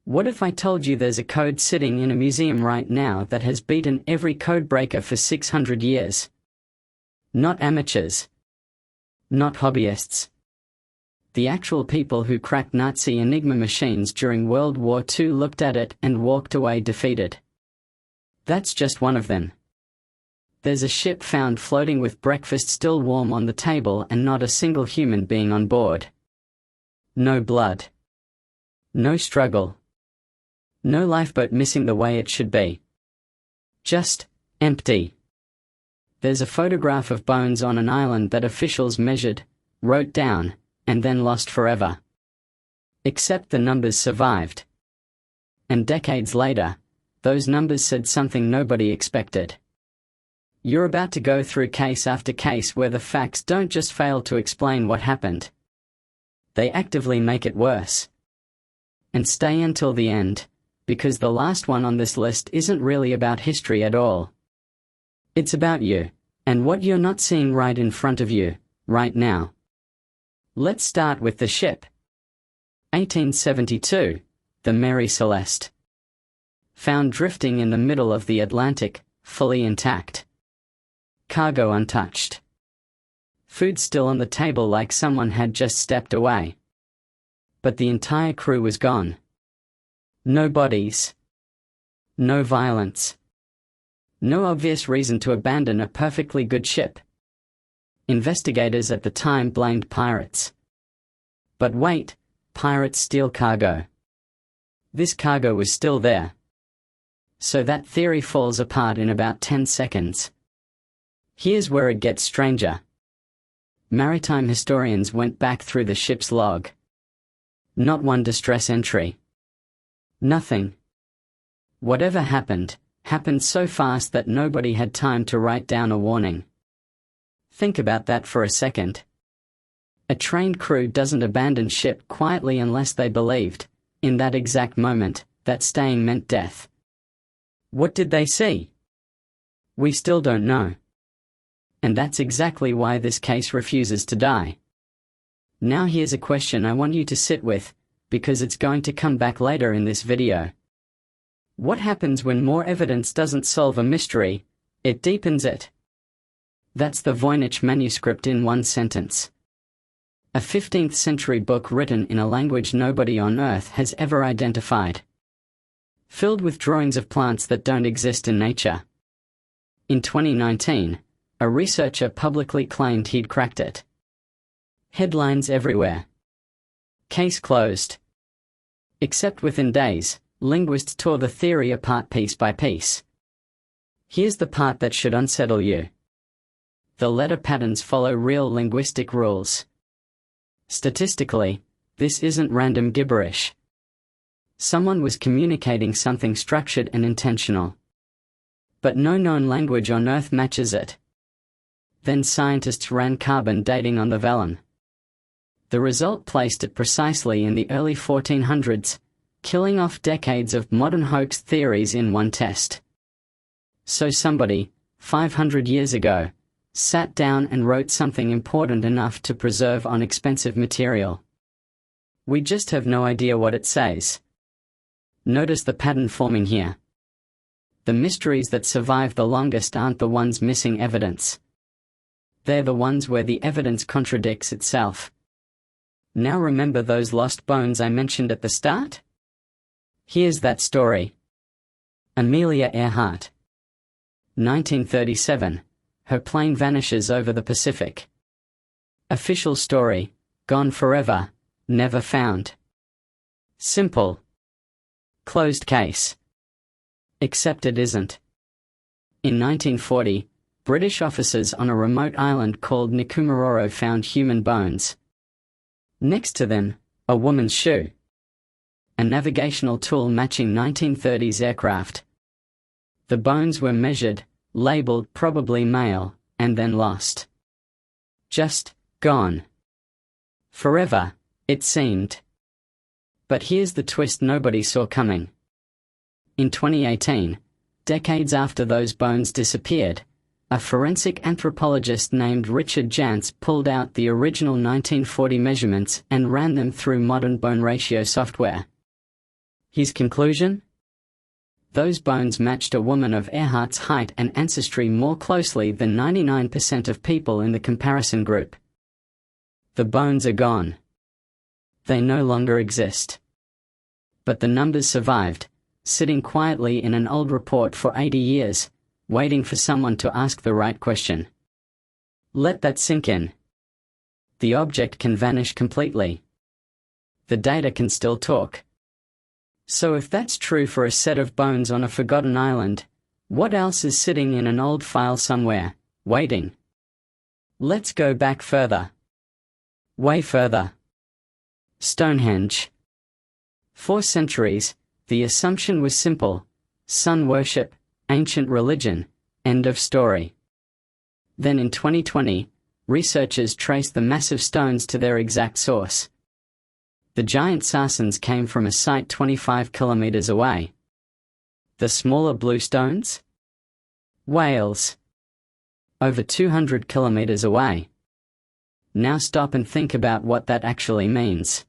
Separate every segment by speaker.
Speaker 1: What if I told you there's a code sitting in a museum right now that has beaten every codebreaker for 600 years? Not amateurs. Not hobbyists. The actual people who cracked Nazi Enigma machines during World War II looked at it and walked away defeated. That's just one of them. There's a ship found floating with breakfast still warm on the table and not a single human being on board. No blood. No struggle. No lifeboat missing the way it should be. Just empty. There's a photograph of bones on an island that officials measured, wrote down, and then lost forever. Except the numbers survived. And decades later, those numbers said something nobody expected. You're about to go through case after case where the facts don't just fail to explain what happened. They actively make it worse. And stay until the end, because the last one on this list isn't really about history at all. It's about you, and what you're not seeing right in front of you, right now. Let's start with the ship. 1872, the Mary Celeste. Found drifting in the middle of the Atlantic, fully intact. Cargo untouched. Food still on the table like someone had just stepped away. But the entire crew was gone. No bodies. No violence. No obvious reason to abandon a perfectly good ship. Investigators at the time blamed pirates. But wait, pirates steal cargo. This cargo was still there. So that theory falls apart in about 10 seconds. Here's where it gets stranger. Maritime historians went back through the ship's log. Not one distress entry. Nothing. Whatever happened so fast that nobody had time to write down a warning. Think about that for a second. A trained crew doesn't abandon ship quietly unless they believed, in that exact moment, that staying meant death. What did they see? We still don't know. And that's exactly why this case refuses to die. Now here's a question I want you to sit with, because it's going to come back later in this video. What happens when more evidence doesn't solve a mystery? It deepens it. That's the Voynich manuscript in one sentence. A 15th century book written in a language nobody on Earth has ever identified. Filled with drawings of plants that don't exist in nature. In 2019, a researcher publicly claimed he'd cracked it. Headlines everywhere. Case closed. Except within days, linguists tore the theory apart piece by piece. Here's the part that should unsettle you. The letter patterns follow real linguistic rules. Statistically, this isn't random gibberish. Someone was communicating something structured and intentional. But no known language on Earth matches it. Then scientists ran carbon dating on the vellum. The result placed it precisely in the early 1400s, killing off decades of modern hoax theories in one test. So somebody, 500 years ago, sat down and wrote something important enough to preserve on expensive material. We just have no idea what it says. Notice the pattern forming here. The mysteries that survive the longest aren't the ones missing evidence. They're the ones where the evidence contradicts itself. Now remember those lost bones I mentioned at the start? Here's that story. Amelia Earhart. 1937. Her plane vanishes over the Pacific. Official story, gone forever, never found. Simple. Closed case. Except it isn't. In 1940, British officers on a remote island called Nikumaroro found human bones. Next to them, a woman's shoe. A navigational tool matching 1930s aircraft. The bones were measured, labeled probably male, and then lost. Just gone. Forever, it seemed. But here's the twist nobody saw coming. In 2018, decades after those bones disappeared, a forensic anthropologist named Richard Jantz pulled out the original 1940 measurements and ran them through modern bone ratio software. His conclusion? Those bones matched a woman of Earhart's height and ancestry more closely than 99% of people in the comparison group. The bones are gone. They no longer exist. But the numbers survived, sitting quietly in an old report for 80 years, waiting for someone to ask the right question. Let that sink in. The object can vanish completely. The data can still talk. So if that's true for a set of bones on a forgotten island, what else is sitting in an old file somewhere, waiting? Let's go back further. Way further. Stonehenge. For centuries, the assumption was simple: sun worship, ancient religion, end of story. Then in 2020, researchers traced the massive stones to their exact source. The giant sarcens came from a site 25 kilometers away. The smaller blue stones? Wales. Over 200 kilometers away. Now stop and think about what that actually means.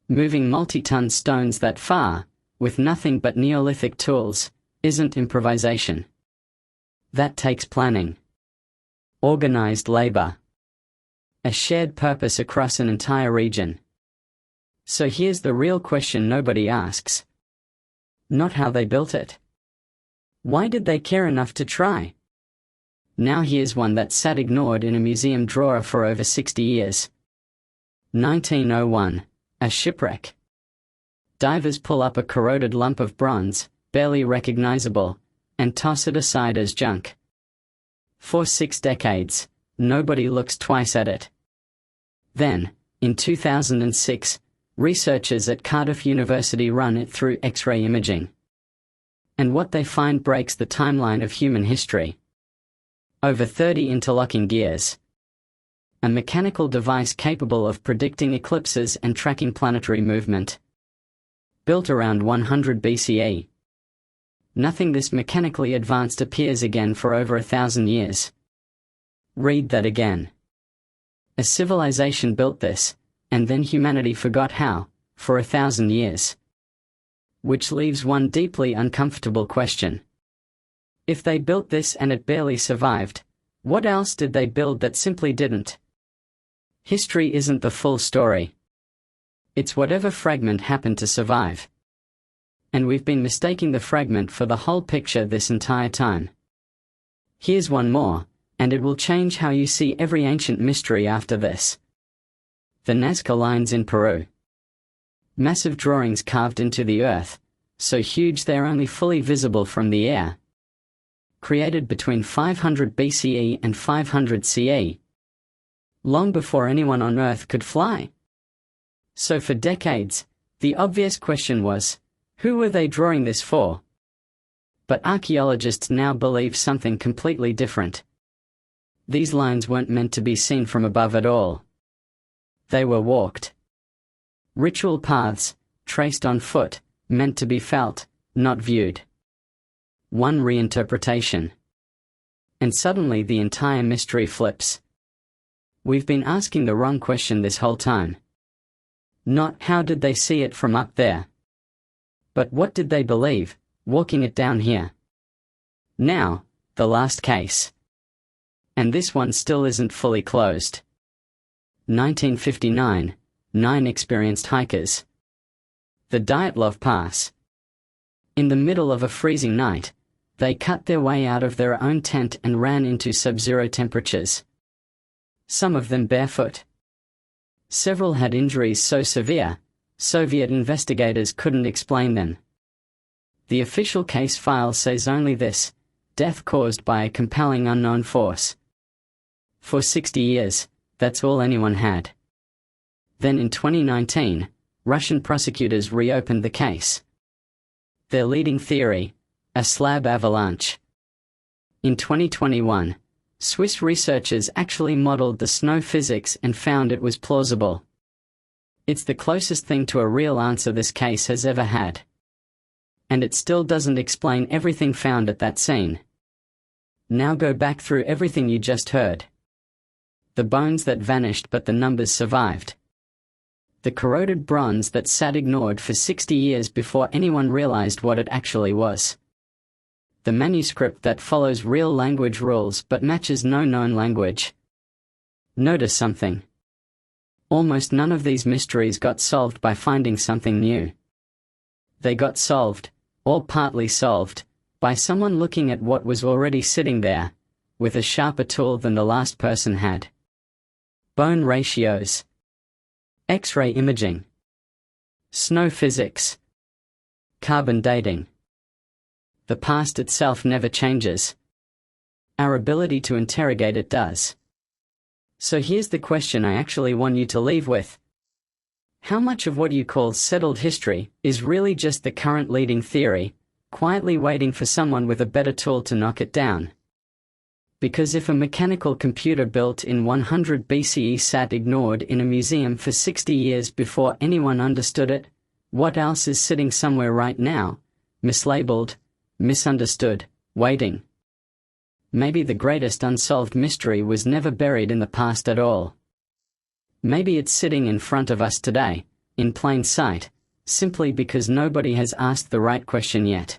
Speaker 1: Moving multi-ton stones that far, with nothing but Neolithic tools, isn't improvisation. That takes planning. Organized labor. A shared purpose across an entire region. So here's the real question nobody asks. Not how they built it. Why did they care enough to try? Now here's one that sat ignored in a museum drawer for over 60 years. 1901, a shipwreck. Divers pull up a corroded lump of bronze, barely recognizable, and toss it aside as junk. For 6 decades, nobody looks twice at it. Then, in 2006, researchers at Cardiff University run it through X-ray imaging. And what they find breaks the timeline of human history. Over 30 interlocking gears. A mechanical device capable of predicting eclipses and tracking planetary movement. Built around 100 BCE. Nothing this mechanically advanced appears again for over 1,000 years. Read that again. A civilization built this, and then humanity forgot how, for 1,000 years. Which leaves one deeply uncomfortable question. If they built this and it barely survived, what else did they build that simply didn't? History isn't the full story. It's whatever fragment happened to survive. And we've been mistaking the fragment for the whole picture this entire time. Here's one more, and it will change how you see every ancient mystery after this. The Nazca lines in Peru. Massive drawings carved into the earth, so huge they're only fully visible from the air. Created between 500 BCE and 500 CE. Long before anyone on Earth could fly. So for decades, the obvious question was, who were they drawing this for? But archaeologists now believe something completely different. These lines weren't meant to be seen from above at all. They were walked. Ritual paths, traced on foot, meant to be felt, not viewed. One reinterpretation. And suddenly the entire mystery flips. We've been asking the wrong question this whole time. Not how did they see it from up there? But what did they believe, walking it down here? Now, the last case. And this one still isn't fully closed. 1959, 9 experienced hikers. The Dyatlov Pass. In the middle of a freezing night, they cut their way out of their own tent and ran into sub-zero temperatures. Some of them barefoot. Several had injuries so severe, Soviet investigators couldn't explain them. The official case file says only this: death caused by a compelling unknown force. For 60 years, that's all anyone had. Then in 2019, Russian prosecutors reopened the case. Their leading theory: a slab avalanche. In 2021, Swiss researchers actually modeled the snow physics and found it was plausible. It's the closest thing to a real answer this case has ever had. And it still doesn't explain everything found at that scene. Now go back through everything you just heard. The bones that vanished but the numbers survived. The corroded bronze that sat ignored for 60 years before anyone realized what it actually was. The manuscript that follows real language rules but matches no known language. Notice something. Almost none of these mysteries got solved by finding something new. They got solved, or partly solved, by someone looking at what was already sitting there, with a sharper tool than the last person had. Bone ratios. X-ray imaging. Snow physics. Carbon dating. The past itself never changes. Our ability to interrogate it does. So here's the question I actually want you to leave with. How much of what you call settled history is really just the current leading theory, quietly waiting for someone with a better tool to knock it down? Because if a mechanical computer built in 100 BCE sat ignored in a museum for 60 years before anyone understood it, what else is sitting somewhere right now, mislabeled, misunderstood, waiting? Maybe the greatest unsolved mystery was never buried in the past at all. Maybe it's sitting in front of us today, in plain sight, simply because nobody has asked the right question yet.